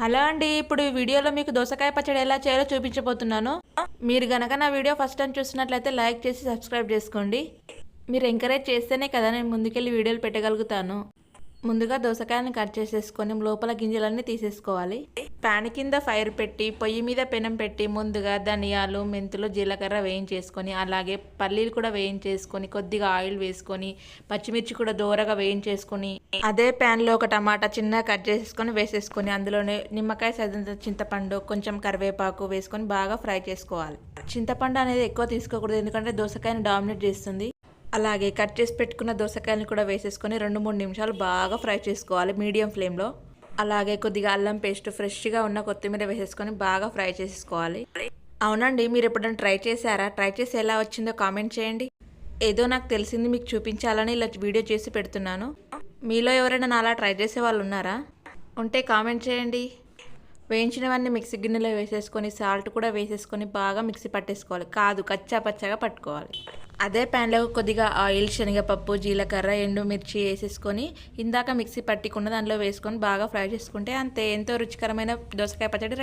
Hello అండి, ఇప్పుడు ఈ వీడియోలో మీకు దోసకాయ పచ్చడి ఎలా చేయాలో చూపించబోతున్నాను. మీరు గనక నా వీడియో ఫస్ట్ టైం చూస్తున్నట్లయితే లైక్ చేసి సబ్స్క్రైబ్ చేసుకోండి. మీరు ఎంకరేజ్ చేస్తేనే కదా నేను ముందుకెళ్ళి వీడియోలు పెట్టగలుగుతాను. ముందుగా దోసకాయలను కట్ చేసేసుకొని లోపల గింజలన్నీ తీసేసుకోవాలి. ప్యాన్ కింద ఫైర్ పెట్టి పొయ్యి మీద పెనం పెట్టి ముందుగా ధనియాలు, మెంతులు, జీలకర్ర వేయించేసుకొని, అలాగే పల్లీలు కూడా వేయించేసుకొని, కొద్దిగా ఆయిల్ వేసుకొని, పచ్చిమిర్చి కూడా దోరగా వేయించేసుకొని, అదే ప్యాన్లో ఒక టమాటా చిన్నగా కట్ చేసేసుకొని వేసేసుకొని, అందులోనే నిమ్మకాయ సైజంత చింతపండు, కొంచెం కరివేపాకు వేసుకొని బాగా ఫ్రై చేసుకోవాలి. చింతపండు అనేది ఎక్కువ తీసుకోకూడదు, ఎందుకంటే దోసకాయని డామినేట్ చేస్తుంది. అలాగే కట్ చేసి పెట్టుకున్న దోసకాయలను కూడా వేసేసుకొని 2-3 నిమిషాలు బాగా ఫ్రై చేసుకోవాలి మీడియం ఫ్లేమ్లో. అలాగే కొద్దిగా అల్లం పేస్ట్, ఫ్రెష్గా ఉన్న కొత్తిమీర వేసేసుకొని బాగా ఫ్రై చేసుకోవాలి. అవునండి, మీరు ఎప్పుడైనా ట్రై చేశారా? ట్రై చేసి ఎలా వచ్చిందో కామెంట్ చేయండి. ఏదో నాకు తెలిసింది మీకు చూపించాలని ఇలా వీడియో చేసి పెడుతున్నాను. మీలో ఎవరైనా అలా ట్రై చేసే వాళ్ళు ఉన్నారా? ఉంటే కామెంట్ చేయండి. వేయించినవన్నీ మిక్సీ గిన్నెలో వేసేసుకొని సాల్ట్ కూడా వేసేసుకొని బాగా మిక్సీ పట్టేసుకోవాలి. కాదు, కచ్చా పచ్చగా పట్టుకోవాలి. అదే ప్యాన్లో కొద్దిగా ఆయిల్, శనగపప్పు, జీలకర్ర, ఎండుమిర్చి వేసేసుకొని ఇందాక మిక్సీ పట్టుకున్న దానిలో వేసుకొని బాగా ఫ్రై చేసుకుంటే అంతే, ఎంతో రుచికరమైన దోసకాయ పచ్చడి